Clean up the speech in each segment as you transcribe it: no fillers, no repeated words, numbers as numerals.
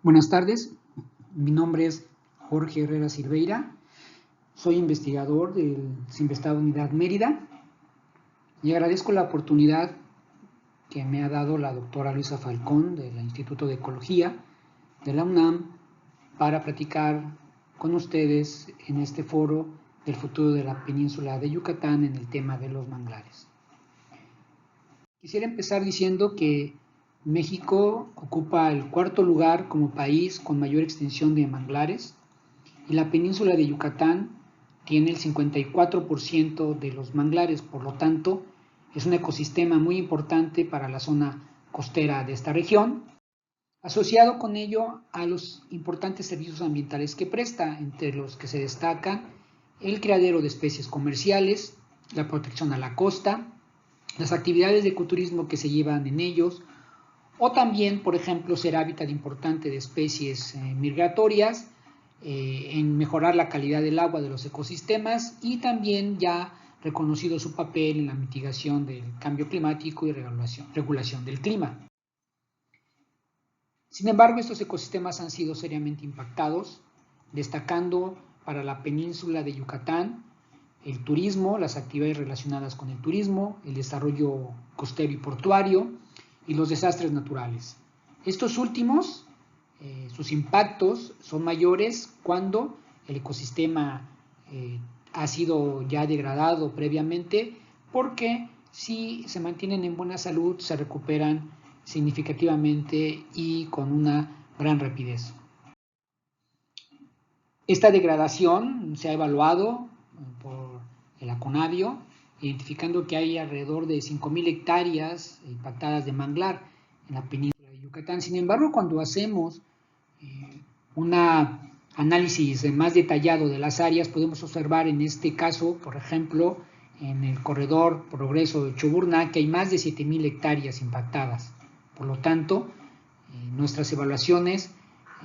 Buenas tardes, mi nombre es Jorge Herrera Silveira, soy investigador del CIMBESTAD Unidad Mérida y agradezco la oportunidad que me ha dado la doctora Luisa Falcón del Instituto de Ecología de la UNAM para platicar con ustedes en este foro del futuro de la península de Yucatán en el tema de los manglares. Quisiera empezar diciendo que México ocupa el cuarto lugar como país con mayor extensión de manglares y la península de Yucatán tiene el 54% de los manglares, por lo tanto es un ecosistema muy importante para la zona costera de esta región, asociado con ello a los importantes servicios ambientales que presta, entre los que se destacan el criadero de especies comerciales, la protección a la costa, las actividades de ecoturismo que se llevan en ellos, o también, por ejemplo, ser hábitat importante de especies migratorias, en mejorar la calidad del agua de los ecosistemas y también ya reconocido su papel en la mitigación del cambio climático y regulación del clima. Sin embargo, estos ecosistemas han sido seriamente impactados, destacando para la península de Yucatán el turismo, las actividades relacionadas con el turismo, el desarrollo costero y portuario y los desastres naturales. Estos últimos, sus impactos son mayores cuando el ecosistema ha sido ya degradado previamente, porque si se mantienen en buena salud se recuperan significativamente y con una gran rapidez. Esta degradación se ha evaluado por el Aconavio, identificando que hay alrededor de 5.000 hectáreas impactadas de manglar en la península de Yucatán. Sin embargo, cuando hacemos un análisis más detallado de las áreas, podemos observar en este caso, por ejemplo, en el corredor Progreso de Choburná, que hay más de 7.000 hectáreas impactadas. Por lo tanto, nuestras evaluaciones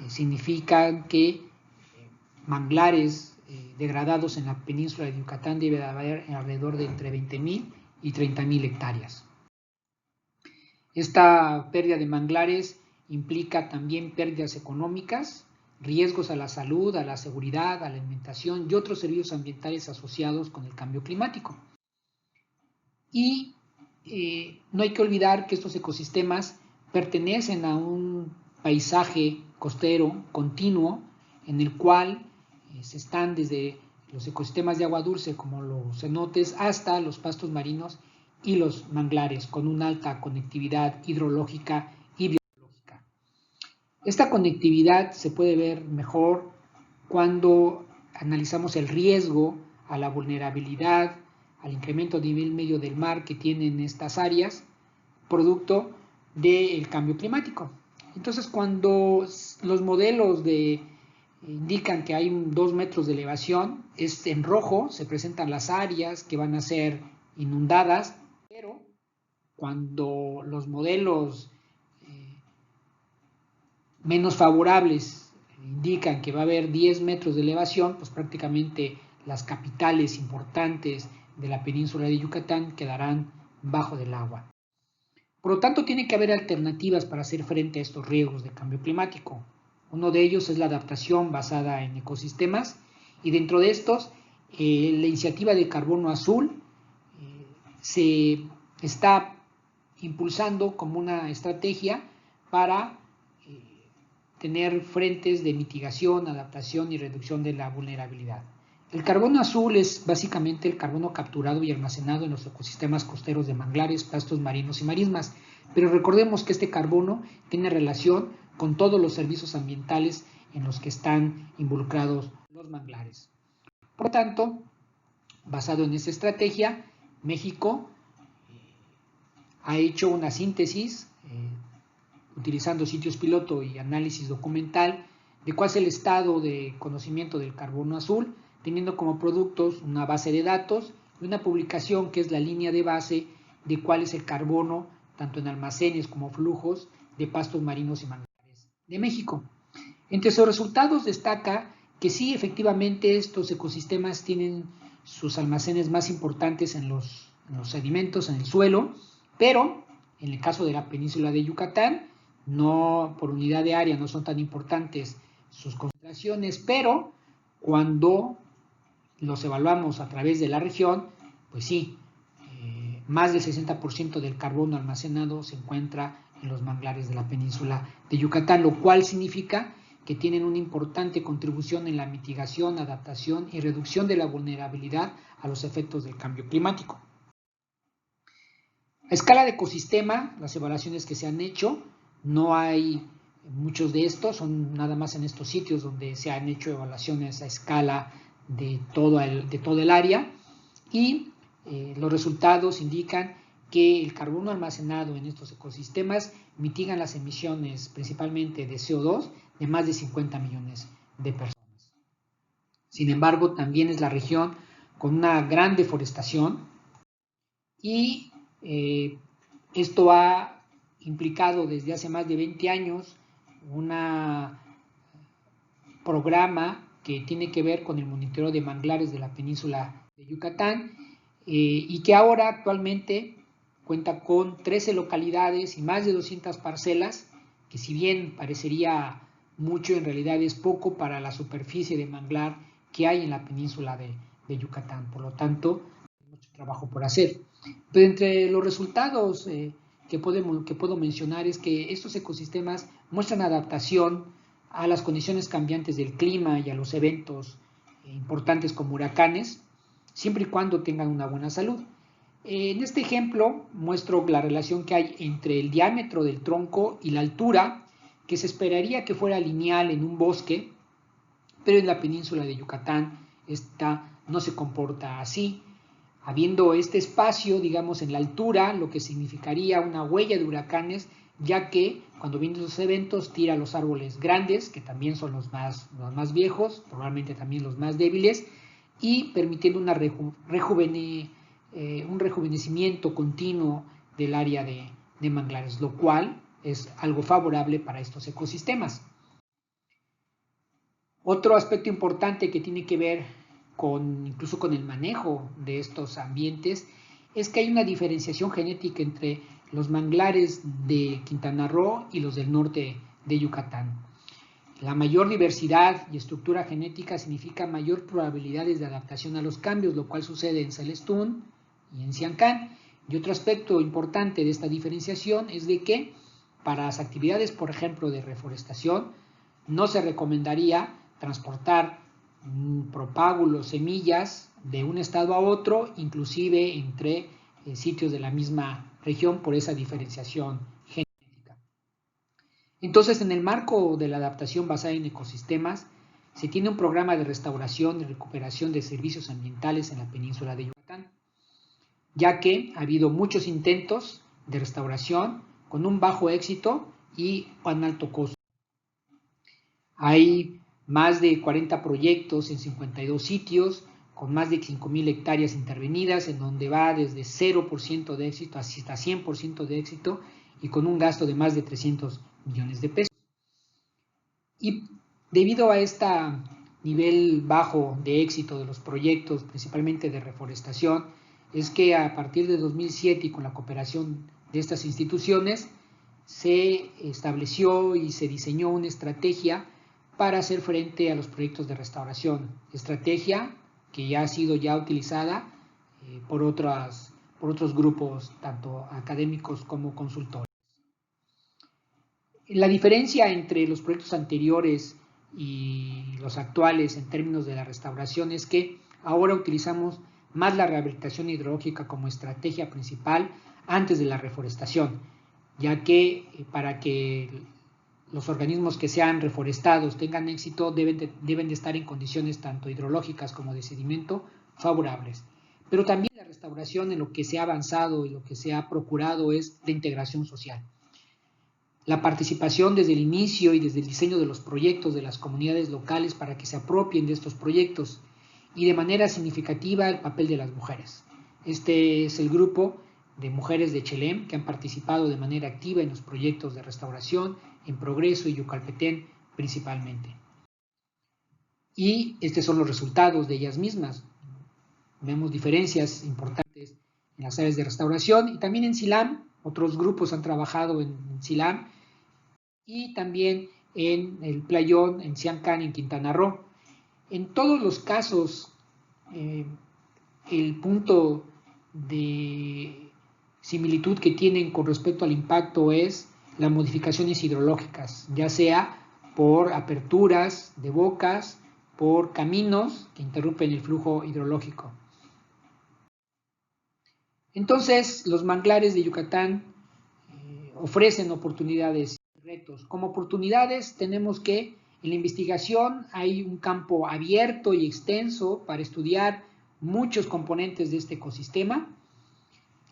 significan que manglares degradados en la península de Yucatán debe de haber alrededor de entre 20.000 y 30.000 hectáreas. Esta pérdida de manglares implica también pérdidas económicas, riesgos a la salud, a la seguridad, a la alimentación y otros servicios ambientales asociados con el cambio climático. Y no hay que olvidar que estos ecosistemas pertenecen a un paisaje costero continuo en el cual se están desde los ecosistemas de agua dulce como los cenotes hasta los pastos marinos y los manglares con una alta conectividad hidrológica y biológica. Esta conectividad se puede ver mejor cuando analizamos el riesgo a la vulnerabilidad, al incremento del nivel medio del mar que tienen estas áreas, producto del cambio climático. Entonces, cuando los modelos indican que hay 2 metros de elevación, es en rojo, se presentan las áreas que van a ser inundadas, pero cuando los modelos menos favorables indican que va a haber 10 metros de elevación, pues prácticamente las capitales importantes de la península de Yucatán quedarán bajo del agua. Por lo tanto, tiene que haber alternativas para hacer frente a estos riesgos de cambio climático. Uno de ellos es la adaptación basada en ecosistemas y dentro de estos, la iniciativa de carbono azul se está impulsando como una estrategia para tener frentes de mitigación, adaptación y reducción de la vulnerabilidad. El carbono azul es básicamente el carbono capturado y almacenado en los ecosistemas costeros de manglares, pastos marinos y marismas, pero recordemos que este carbono tiene relación con todos los servicios ambientales en los que están involucrados los manglares. Por lo tanto, basado en esta estrategia, México ha hecho una síntesis utilizando sitios piloto y análisis documental de cuál es el estado de conocimiento del carbono azul, teniendo como productos una base de datos y una publicación que es la línea de base de cuál es el carbono, tanto en almacenes como flujos de pastos marinos y manglares de México. Entre sus resultados destaca que sí, efectivamente, estos ecosistemas tienen sus almacenes más importantes en los sedimentos, en el suelo, pero en el caso de la península de Yucatán, no, por unidad de área no son tan importantes sus concentraciones, pero cuando los evaluamos a través de la región, pues sí, más del 60% del carbono almacenado se encuentra en los manglares de la península de Yucatán, lo cual significa que tienen una importante contribución en la mitigación, adaptación y reducción de la vulnerabilidad a los efectos del cambio climático. A escala de ecosistema, las evaluaciones que se han hecho, no hay muchos de estos, son nada más en estos sitios donde se han hecho evaluaciones a escala de todo el área, y los resultados indican que el carbono almacenado en estos ecosistemas mitigan las emisiones principalmente de CO2 de más de 50 millones de personas. Sin embargo, también es la región con una gran deforestación, y esto ha implicado desde hace más de 20 años un programa que tiene que ver con el monitoreo de manglares de la península de Yucatán, y que ahora actualmente cuenta con 13 localidades y más de 200 parcelas, que si bien parecería mucho, en realidad es poco para la superficie de manglar que hay en la península de Yucatán. Por lo tanto, hay mucho trabajo por hacer. Pero entre los resultados que puedo mencionar es que estos ecosistemas muestran adaptación a las condiciones cambiantes del clima y a los eventos importantes como huracanes, siempre y cuando tengan una buena salud. En este ejemplo muestro la relación que hay entre el diámetro del tronco y la altura, que se esperaría que fuera lineal en un bosque, pero en la península de Yucatán esta no se comporta así, habiendo este espacio, digamos, en la altura, lo que significaría una huella de huracanes, ya que cuando vienen esos eventos tira los árboles grandes, que también son los más viejos, probablemente también los más débiles, y permitiendo un rejuvenecimiento continuo del área de manglares, lo cual es algo favorable para estos ecosistemas. Otro aspecto importante que tiene que ver incluso con el manejo de estos ambientes es que hay una diferenciación genética entre los manglares de Quintana Roo y los del norte de Yucatán. La mayor diversidad y estructura genética significa mayor probabilidades de adaptación a los cambios, lo cual sucede en Celestún y en Siancán. Y otro aspecto importante de esta diferenciación es de que para las actividades, por ejemplo, de reforestación, no se recomendaría transportar propágulos, semillas de un estado a otro, inclusive entre sitios de la misma región, por esa diferenciación genética. Entonces, en el marco de la adaptación basada en ecosistemas, se tiene un programa de restauración y recuperación de servicios ambientales en la península de Yucatán, ya que ha habido muchos intentos de restauración con un bajo éxito y un alto costo. Hay más de 40 proyectos en 52 sitios, con más de 5,000 hectáreas intervenidas, en donde va desde 0% de éxito hasta 100% de éxito, y con un gasto de más de 300 millones de pesos. Y debido a este nivel bajo de éxito de los proyectos, principalmente de reforestación, es que a partir de 2007 y con la cooperación de estas instituciones, se estableció y se diseñó una estrategia para hacer frente a los proyectos de restauración. Estrategia que ya ha sido utilizada por otros grupos, tanto académicos como consultores. La diferencia entre los proyectos anteriores y los actuales en términos de la restauración es que ahora utilizamos más la rehabilitación hidrológica como estrategia principal antes de la reforestación, ya que para que los organismos que sean reforestados tengan éxito deben de estar en condiciones tanto hidrológicas como de sedimento favorables. Pero también la restauración, en lo que se ha avanzado y lo que se ha procurado, es la integración social. La participación desde el inicio y desde el diseño de los proyectos de las comunidades locales para que se apropien de estos proyectos, y de manera significativa el papel de las mujeres. Este es el grupo de mujeres de Chelem que han participado de manera activa en los proyectos de restauración en Progreso y Yucalpetén principalmente. Y estos son los resultados de ellas mismas. Vemos diferencias importantes en las áreas de restauración, y también en Silam. Otros grupos han trabajado en Silam y también en el Playón, en Siancán, en Quintana Roo. En todos los casos, el punto de similitud que tienen con respecto al impacto es las modificaciones hidrológicas, ya sea por aperturas de bocas, por caminos que interrumpen el flujo hidrológico. Entonces, los manglares de Yucatán ofrecen oportunidades y retos. Como oportunidades tenemos que en la investigación hay un campo abierto y extenso para estudiar muchos componentes de este ecosistema.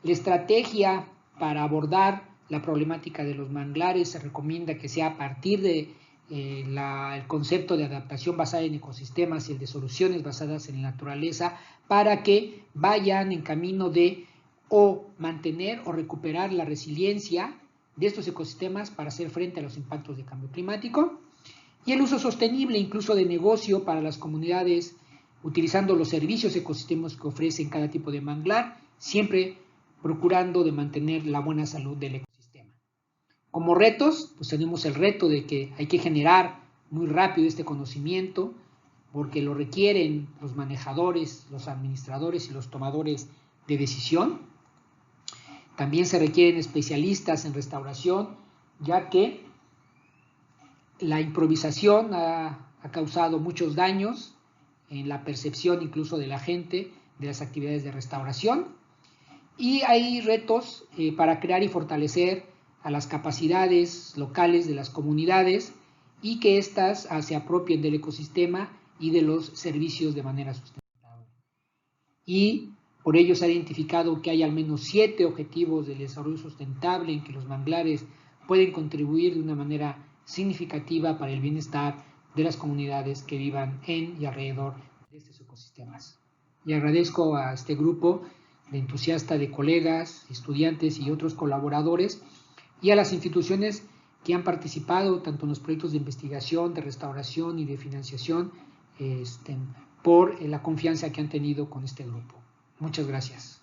La estrategia para abordar la problemática de los manglares se recomienda que sea a partir de el concepto de adaptación basada en ecosistemas y el de soluciones basadas en la naturaleza, para que vayan en camino de o mantener o recuperar la resiliencia de estos ecosistemas para hacer frente a los impactos de cambio climático, y el uso sostenible incluso de negocio para las comunidades utilizando los servicios ecosistémicos que ofrecen cada tipo de manglar, siempre procurando de mantener la buena salud del ecosistema. Como retos, pues tenemos el reto de que hay que generar muy rápido este conocimiento, porque lo requieren los manejadores, los administradores y los tomadores de decisión. También se requieren especialistas en restauración, ya que la improvisación ha causado muchos daños en la percepción incluso de la gente de las actividades de restauración. Y hay retos para crear y fortalecer a las capacidades locales de las comunidades y que éstas se apropien del ecosistema y de los servicios de manera sustentable. Y por ello se ha identificado que hay al menos 7 objetivos del desarrollo sustentable en que los manglares pueden contribuir de una manera significativa para el bienestar de las comunidades que vivan en y alrededor de estos ecosistemas. Y agradezco a este grupo de entusiastas, de colegas, estudiantes y otros colaboradores, y a las instituciones que han participado tanto en los proyectos de investigación, de restauración y de financiación, por la confianza que han tenido con este grupo. Muchas gracias.